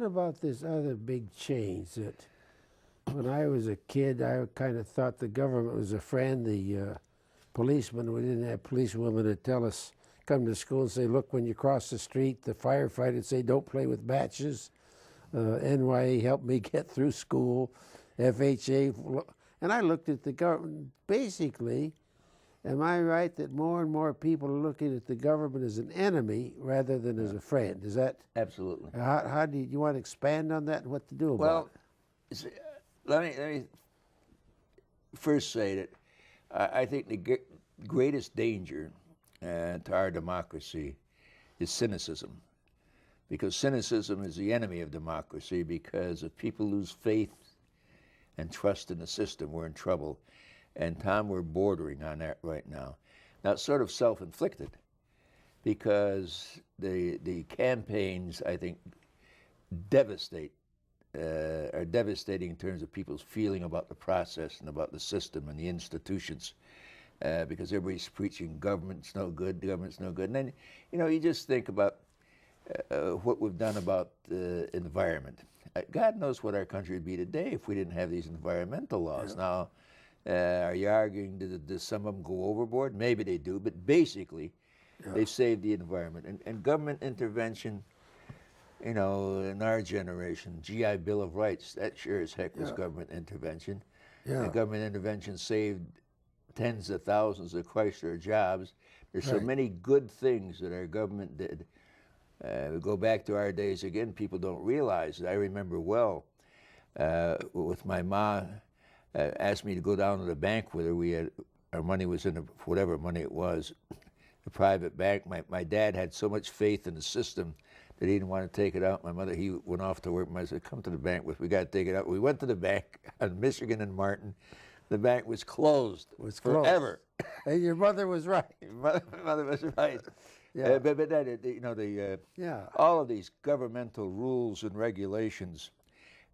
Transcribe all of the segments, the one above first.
what about this other big change that when I was a kid, I kind of thought the government was a friend. The policemen, we didn't have policewomen to tell us, come to school and say, look, when you cross the street, the firefighters say, don't play with matches. NYA helped me get through school. FHA, and I looked at the government. Basically, am I right that more and more people are looking at the government as an enemy rather than as a friend? Is that Absolutely. how do you want to expand on that and what to do about it? Well, let me first say that I think the greatest danger to our democracy is cynicism, because cynicism is the enemy of democracy. Because if people lose faith and trust in the system, we're in trouble. And Tom, we're bordering on that right now. Now, it's sort of self-inflicted, because the campaigns, I think, are devastating in terms of people's feeling about the process and about the system and the institutions, because everybody's preaching government's no good, government's no good. And then, you just think about what we've done about the environment. God knows what our country would be today if we didn't have these environmental laws. Yeah. Now, are you arguing does some of them go overboard? Maybe they do, but basically, they've saved the environment. And government intervention, in our generation, GI Bill of Rights, that sure as heck was government intervention. Yeah. And government intervention saved tens of thousands of Chrysler jobs. There's so many good things that our government did. We go back to our days again, people don't realize it. I remember well, with my ma, asked me to go down to the bank with her. Our money was in whatever money it was, the private bank. My dad had so much faith in the system that he didn't want to take it out. My mother, he went off to work. I said, come to the bank with, we got to take it out. We went to the bank on Michigan and Martin. The bank was closed forever. And your mother was right. My mother was right. Yeah. But that, all of these governmental rules and regulations.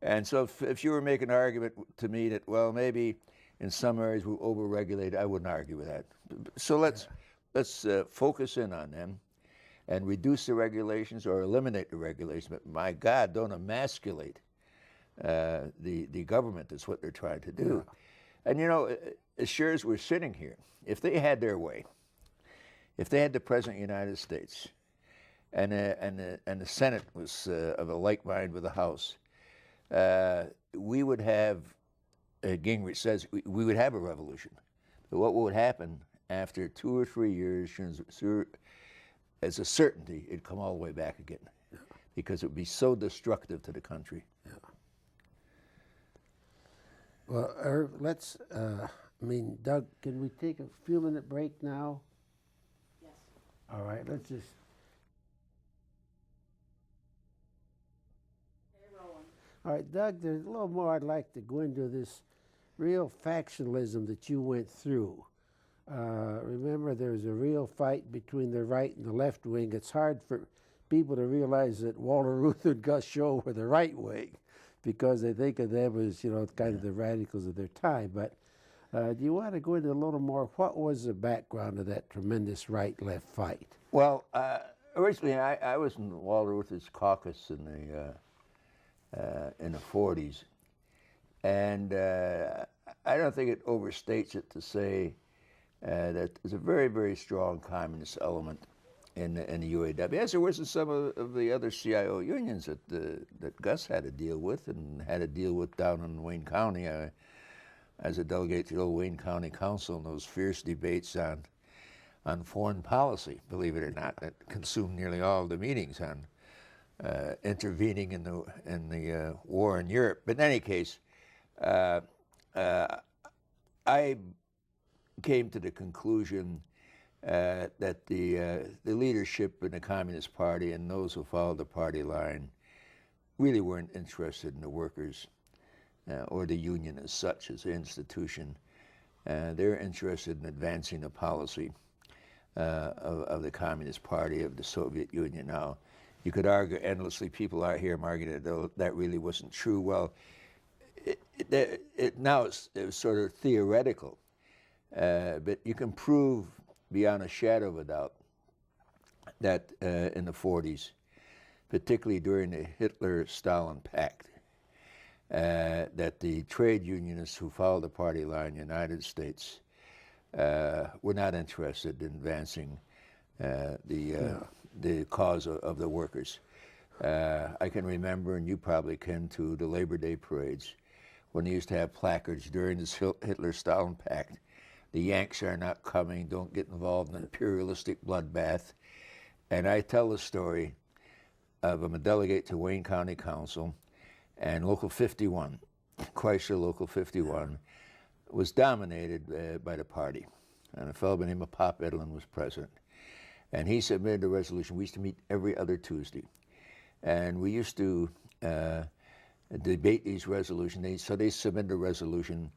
And so if you were making an argument to me that, well, maybe in some areas we're over-regulated, I wouldn't argue with that. So let's focus in on them and reduce the regulations or eliminate the regulations. But my God, don't emasculate the government is what they're trying to do. Yeah. And as sure as we're sitting here, if they had their way, if they had the President of the United States and the Senate was of a like mind with the House, we would have, Gingrich says, we would have a revolution. But what would happen after 2 or 3 years, as a certainty, it'd come all the way back again, because it would be so destructive to the country. Yeah. Well, let's, Doug, can we take a few minute break now? Yes. All right, let's just. All right, Doug, there's a little more I'd like to go into this real factionalism that you went through. Remember, there's a real fight between the right and the left wing. It's hard for people to realize that Walter Reuther and Gus Shaw were the right wing because they think of them as, kind of the radicals of their time. But do you want to go into a little more? What was the background of that tremendous right-left fight? Well, originally I was in Walter Reuther's caucus in the 40s, and I don't think it overstates it to say that there's a very, very strong communist element in the UAW, as there was in some of the other CIO unions that Gus had to deal with and had to deal with down in Wayne County. As a delegate to the old Wayne County Council in those fierce debates on foreign policy, believe it or not, that consumed nearly all the meetings on intervening in the war in Europe. But in any case, I came to the conclusion that the leadership in the Communist Party and those who followed the party line really weren't interested in the workers or the union as such, as an institution. They're interested in advancing the policy of the Communist Party of the Soviet Union. Now, you could argue endlessly, people out here arguing that that really wasn't true. Well, now it's sort of theoretical, but you can prove beyond a shadow of a doubt that in the 40s, particularly during the Hitler-Stalin Pact, that the trade unionists who followed the party line in the United States were not interested in advancing the cause of the workers. I can remember, and you probably can too, the Labor Day parades, when they used to have placards during this Hitler-Stalin Pact. The Yanks are not coming, don't get involved in an imperialistic bloodbath. And I tell the story of I'm a delegate to Wayne County Council, and Local 51, Chrysler Local 51, was dominated by the party. And a fellow by the name of Pop Edlin was president. And he submitted a resolution. We used to meet every other Tuesday. And we used to debate these resolutions. So they submitted a resolution,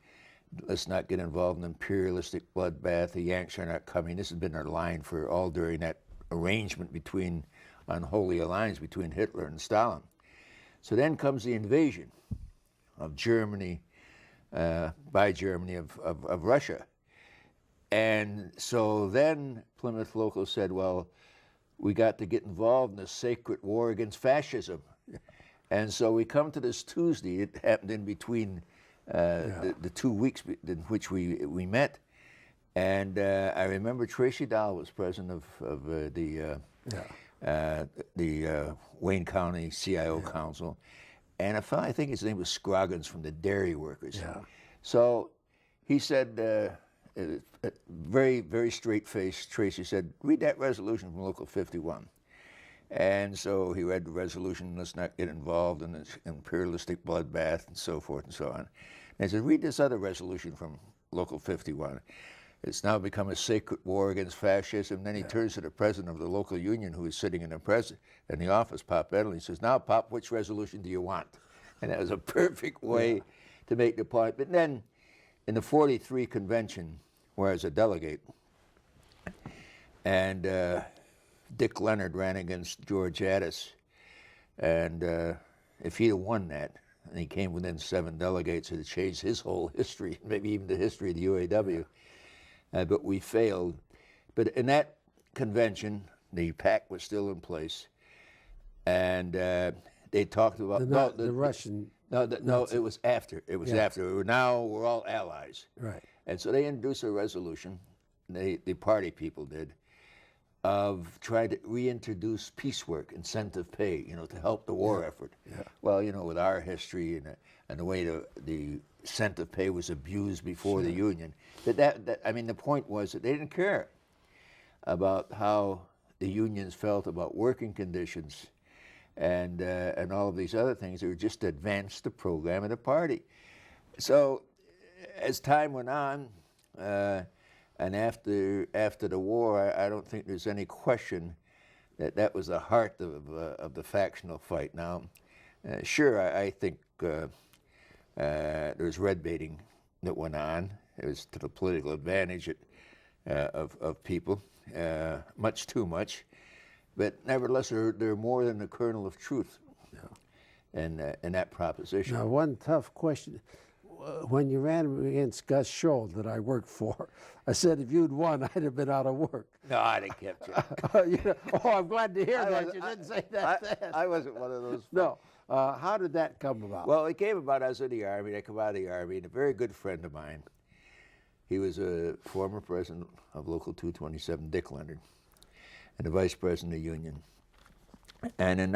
let's not get involved in imperialistic bloodbath. The Yanks are not coming. This has been our line for all during that arrangement between, unholy alliance between Hitler and Stalin. So then comes the invasion of Germany, by Germany of Russia. And so then Plymouth Local said, well, we got to get involved in a sacred war against fascism. And so we come to this Tuesday. It happened in between the 2 weeks in which we met. And I remember Tracy Dahl was president of the Wayne County CIO Council. And a fellow, I think his name was Scroggins from the dairy workers. Yeah. So he said, very, very straight-faced, Tracy said, read that resolution from Local 51. And so he read the resolution, let's not get involved in this imperialistic bloodbath and so forth and so on. And he said, read this other resolution from Local 51. It's now become a sacred war against fascism. Then he turns to the president of the local union who is sitting in the office, Pop Edlin. He says, now, Pop, which resolution do you want? And that was a perfect way to make the point. But then in the 43 convention, where I was a delegate, and Dick Leonard ran against George Addis, and if he'd have won that, and he came within 7 delegates, it would changed his whole history, maybe even the history of the UAW. But we failed. But in that convention, the pact was still in place, and they talked about the Russian. No, it was after. It was after. We're all allies. Right. And so they introduced a resolution, the party people did, of trying to reintroduce piecework, incentive pay, to help the war effort. Yeah. Well, with our history and the way the incentive pay was abused before the union, the point was that they didn't care about how the unions felt about working conditions and all of these other things. They were just to advance the program of the party. So as time went on, and after the war, I don't think there's any question that was the heart of the factional fight. Now, sure, I think there was red baiting that went on. It was to the political advantage of people, much too much. But nevertheless, they're more than a kernel of truth in that proposition. Now, one tough question. When you ran against Gus Scholl that I worked for, I said if you'd won, I'd have been out of work. No, I'd have kept you. I'm glad to hear that. You didn't say that then. I wasn't one of those. No. How did that come about? Well, it came about. I was in the Army. I come out of the Army, and a very good friend of mine, he was a former president of Local 227, Dick Leonard, and the vice president of the union. And in